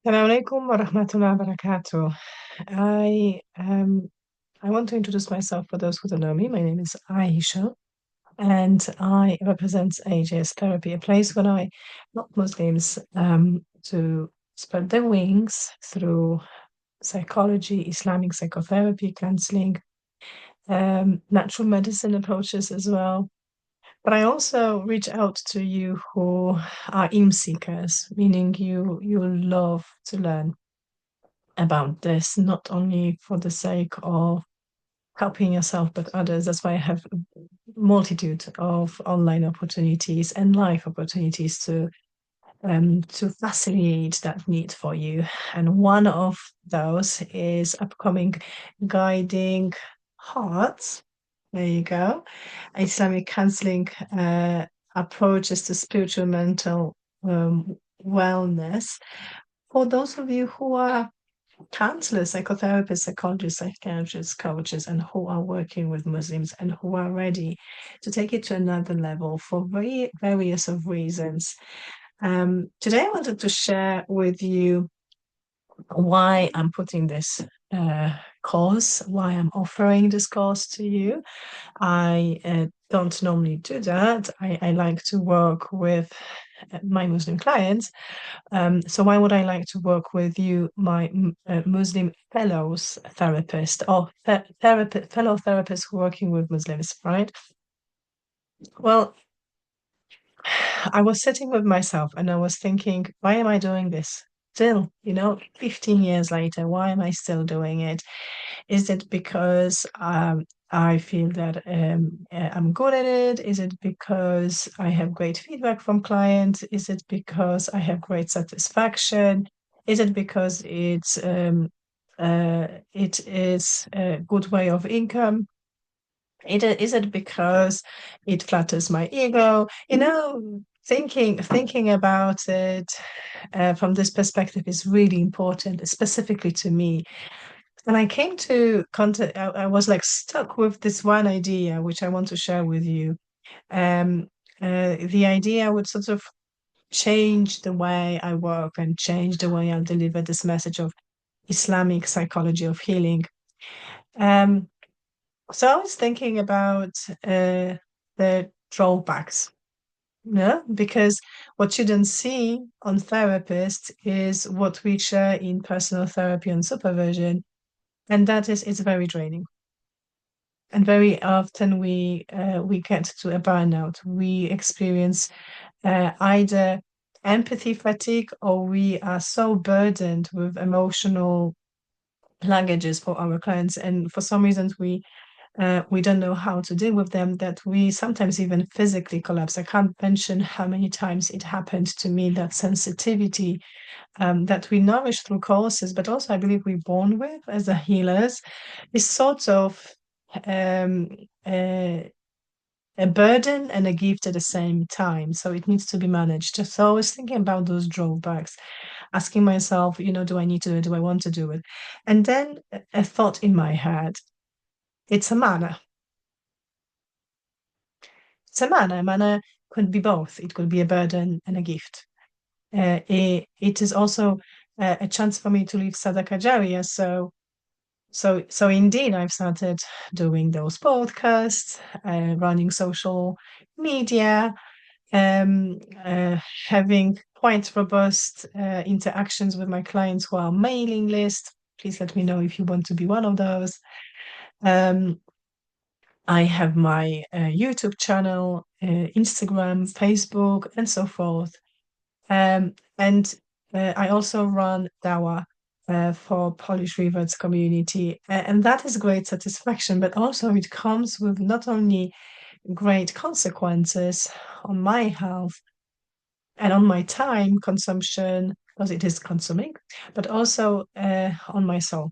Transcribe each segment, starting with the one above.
Assalamu alaikum wa rahmatullahi wa barakatuh. I want to introduce myself for those who don't know me. My name is Aisha, and I represent AJS Therapy, a place where I help Muslims to spread their wings through psychology, Islamic psychotherapy, counseling, natural medicine approaches as well. But I also reach out to you who are ilm seekers, meaning you love to learn about this, not only for the sake of helping yourself but others. That's why I have a multitude of online opportunities and live opportunities to facilitate that need for you. And one of those is upcoming guiding hearts. There you go. Islamic counseling approaches to spiritual mental wellness. For those of you who are counselors, psychotherapists, psychologists, psychiatrists, coaches, and who are working with Muslims and who are ready to take it to another level for various of reasons. Today, I wanted to share with you why I'm putting this course, why I'm offering this course to you. I don't normally do that. I like to work with my Muslim clients. So why would I like to work with you, my Muslim fellows therapist or fellow therapists working with Muslims, right? Well, I was sitting with myself and I was thinking, why am I doing this? Still, 15 years later, why am I still doing it? Is it because I feel that I'm good at it? Is it because I have great feedback from clients? Is it because I have great satisfaction? Is it because it is a good way of income? Is it because it flatters my ego? Thinking about it from this perspective is really important, specifically to me. And I came to contact, I was like stuck with this one idea, which I want to share with you. Um, the idea would sort of change the way I work and change the way I deliver this message of Islamic psychology of healing. Um, so I was thinking about the drawbacks, because what you don't see on therapists is what we share in personal therapy and supervision, and that is it's very draining. And very often we get to a burnout. We experience either empathy fatigue, or we are so burdened with emotional luggages for our clients, and for some reasons we don't know how to deal with them, that we sometimes even physically collapse. I can't mention how many times it happened to me, that sensitivity that we nourish through courses, but also I believe we're born with as a healers, is sort of um, a, a burden and a gift at the same time. So it needs to be managed. So I was thinking about those drawbacks, asking myself, do I need to do it? Do I want to do it? And then a thought in my head, it's a manner. It's a manner. A manner could be both. It could be a burden and a gift. It is also a chance for me to leave Sadaqah Jariyah. So indeed, I've started doing those podcasts, running social media, um, uh, having quite robust interactions with my clients who are mailing list. Please let me know if you want to be one of those. Um, I have my YouTube channel, Instagram, Facebook, and so forth. And I also run Dawa for Polish Reverts community, and that is great satisfaction. But also, it comes with not only great consequences on my health and on my time consumption, because it is consuming, but also on my soul.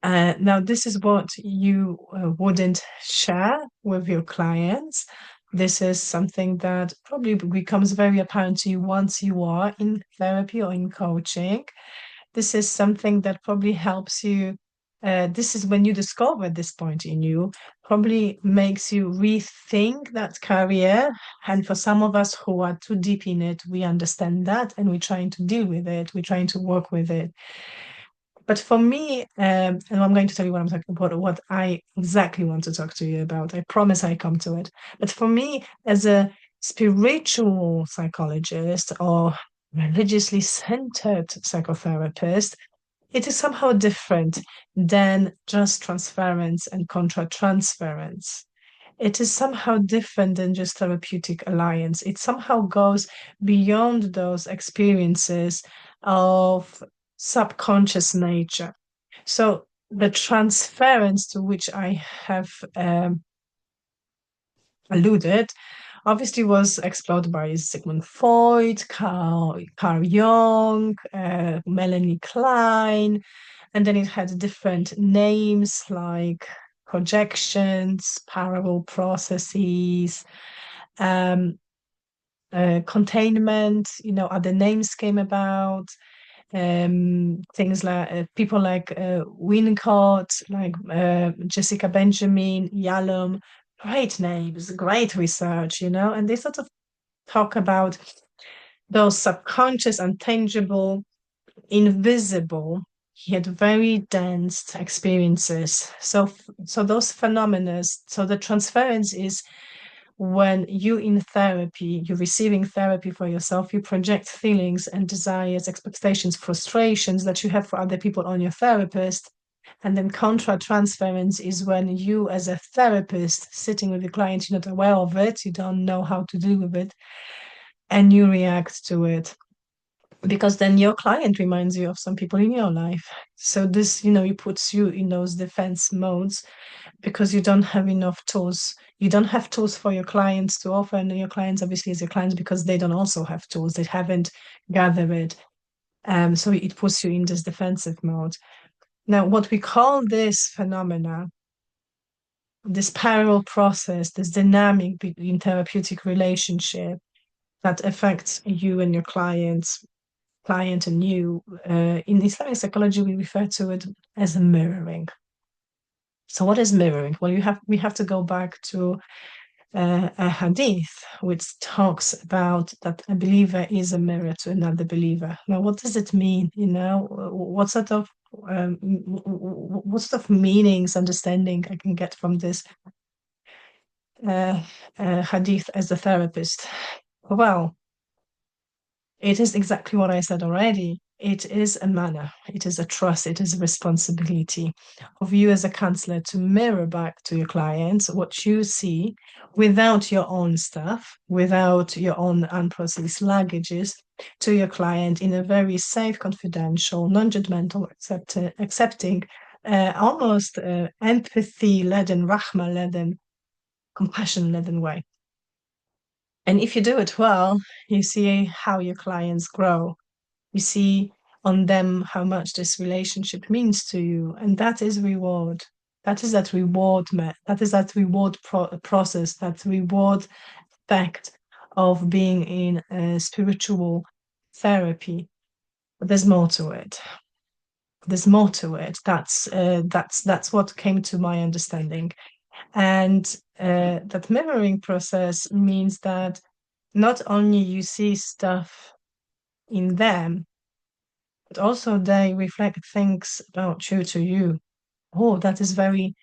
Now, this is what you wouldn't share with your clients. This is something that probably becomes very apparent to you once you are in therapy or in coaching. This is something that probably helps you this is when you discover this point in you, probably makes you rethink that career. And for some of us who are too deep in it, we understand that and we're trying to deal with it, we're trying to work with it. But for me, and I'm going to tell you what I'm talking about, what I exactly want to talk to you about. I promise I come to it. But for me, as a spiritual psychologist or religiously centered psychotherapist, it is somehow different than just transference and contra transference. It is somehow different than just therapeutic alliance. It somehow goes beyond those experiences of subconscious nature. So the transference to which I have alluded obviously was explored by Sigmund Freud, Carl Jung, Melanie Klein, and then it had different names like projections, parallel processes, um, containment, other names came about. Things like people like Winnicott, like Jessica Benjamin, Yalom, great names, great research, and they sort of talk about those subconscious, untangible, invisible, yet very dense experiences. So those phenomena, so the transference is when you in therapy, you're receiving therapy for yourself, you project feelings and desires, expectations, frustrations that you have for other people on your therapist. And then contra transference is when you, as a therapist, sitting with your client, you're not aware of it, you don't know how to deal with it, and you react to it. Because then your client reminds you of some people in your life. So this, it puts you in those defense modes because you don't have enough tools. You don't have tools for your clients to offer, and your clients obviously is your clients because they don't also have tools. They haven't gathered it. So it puts you in this defensive mode. Now, what we call this phenomena, this parallel process, this dynamic between therapeutic relationship that affects you and your client and you, in Islamic psychology, we refer to it as a mirroring. So what is mirroring? Well, we have to go back to a hadith which talks about that a believer is a mirror to another believer. Now, what does it mean? What sort of meanings, understanding I can get from this hadith as a therapist? Well, it is exactly what I said already. It is a manner, it is a trust, it is a responsibility of you as a counselor to mirror back to your clients what you see without your own stuff, without your own unprocessed luggages, to your client in a very safe, confidential, non-judgmental, accepting, almost empathy-laden, rahmah-laden, compassion-laden way. And if you do it well, you see how your clients grow. You see on them how much this relationship means to you. And that is reward. That is that reward, that is that reward process, that reward effect of being in a spiritual therapy. But there's more to it. There's more to it. That's what came to my understanding. And that mirroring process means that not only you see stuff in them, but also they reflect things about you to you. Oh, that is very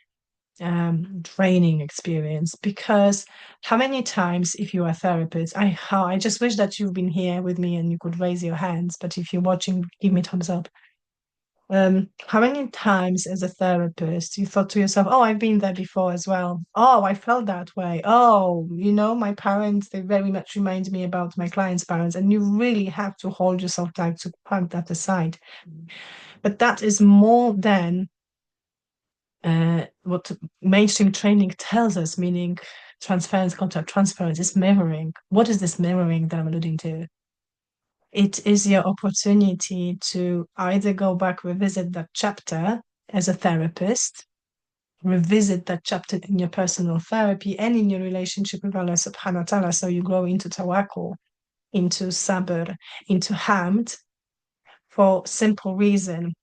draining experience, because how many times, if you are a therapist, I just wish that you've been here with me and you could raise your hands, but if you're watching, give me thumbs up. How many times as a therapist you thought to yourself, oh, I've been there before as well. Oh, I felt that way. Oh, my parents, they very much remind me about my clients' parents. And you really have to hold yourself tight to put that aside. But that is more than what mainstream training tells us, meaning transference, contact transference, is mirroring. What is this mirroring that I'm alluding to? It is your opportunity to either go back, revisit that chapter as a therapist, revisit that chapter in your personal therapy and in your relationship with Allah subhanahu wa ta'ala. So you grow into tawakkul, into sabr, into hamd, for simple reason.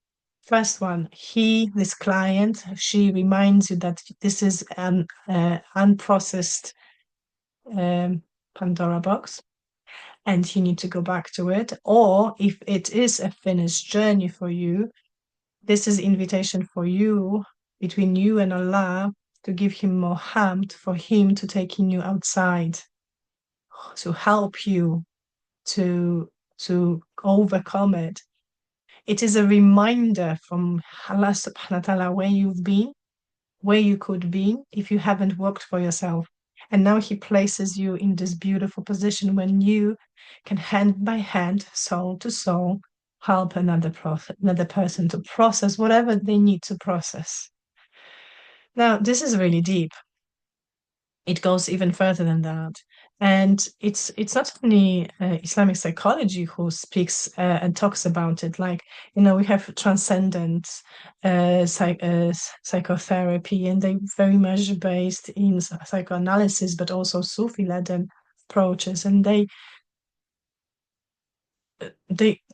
First one, this client, she reminds you that this is an unprocessed Pandora box, and you need to go back to it. Or if it is a finished journey for you, this is invitation for you, between you and Allah, to give him more hamd, for him to taking you outside, to help you to overcome it. It is a reminder from Allah subhanahu wa ta'ala where you've been, where you could be if you haven't worked for yourself. And now he places you in this beautiful position when you can, hand by hand, soul to soul, help another person to process whatever they need to process. Now, this is really deep. It goes even further than that. And it's not only Islamic psychology who speaks and talks about it. Like, we have transcendent psychotherapy, and they very much based in psychoanalysis, but also Sufi-led approaches, and they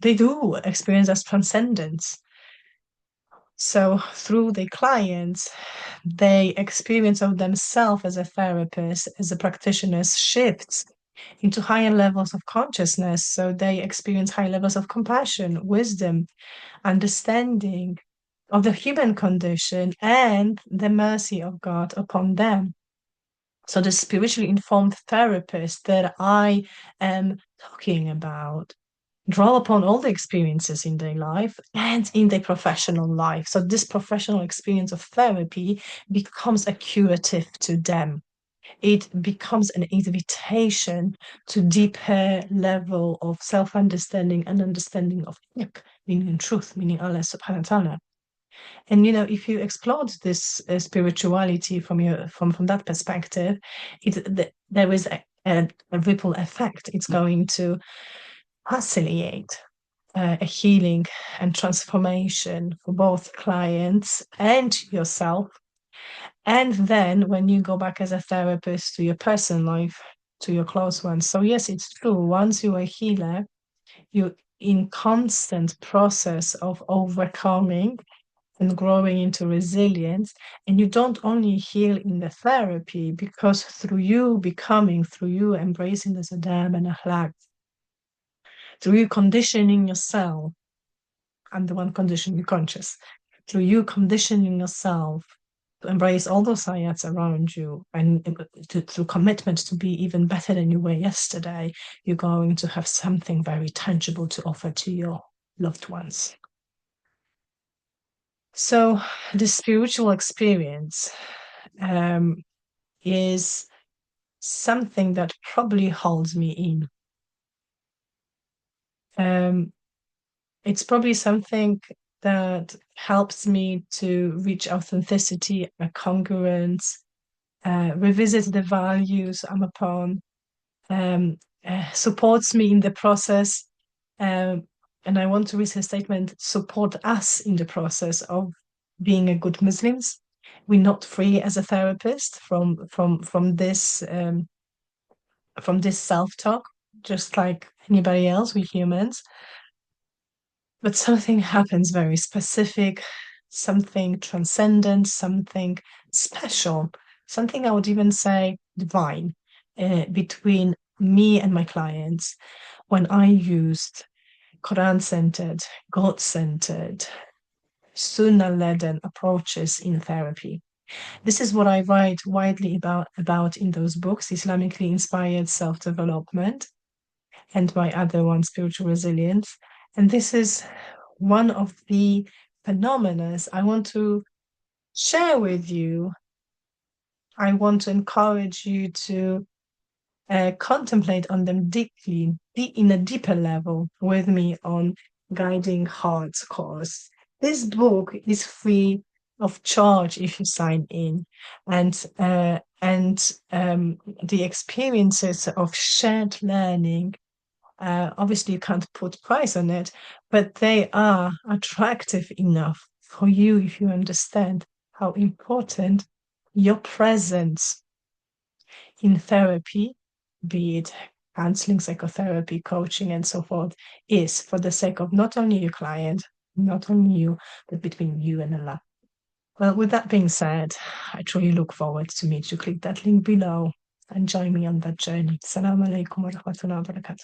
do experience as transcendence. So through the clients, they experience of themselves as a therapist, as a practitioner, shifts into higher levels of consciousness. So they experience high levels of compassion, wisdom, understanding of the human condition, and the mercy of God upon them. So the spiritually informed therapist that I am talking about draw upon all the experiences in their life and in their professional life. So this professional experience of therapy becomes a curative to them. It becomes an invitation to deeper level of self-understanding and understanding of haqq, meaning truth, meaning Allah subhanahu wa ta'ala. And if you explored this spirituality from that perspective, there is a ripple effect. It's going to facilitate a healing and transformation for both clients and yourself. And then when you go back as a therapist to your personal life, to your close ones. So yes, it's true. Once you're a healer, you're in constant process of overcoming and growing into resilience. And you don't only heal in the therapy, because through you embracing the adab and akhlaq, through you conditioning yourself, and the one condition you're conscious, through you conditioning yourself to embrace all those ayats around you, and through commitment to be even better than you were yesterday, you're going to have something very tangible to offer to your loved ones. So the spiritual experience is something that probably holds me in. It's probably something that helps me to reach authenticity, a congruence, revisit the values I'm upon, supports me in the process. And I want to read a statement, support us in the process of being a good Muslims. We're not free as a therapist from this self-talk, just like anybody else, we're humans. But something happens very specific, something transcendent, something special, something I would even say divine, between me and my clients when I used Quran-centered, God-centered, Sunnah-led approaches in therapy. This is what I write widely about in those books, Islamically inspired self-development, and my other one, spiritual resilience. And this is one of the phenomena I want to share with you. I want to encourage you to contemplate on them deeply, in a deeper level with me on Guiding Hearts course. This book is free of charge if you sign in, and the experiences of shared learning. Obviously, you can't put price on it, but they are attractive enough for you if you understand how important your presence in therapy, be it counseling, psychotherapy, coaching, and so forth, is for the sake of not only your client, not only you, but between you and Allah. Well, with that being said, I truly look forward to meet you. Click that link below and join me on that journey. Assalamu alaikum wa rahmatullahi wa barakatuh.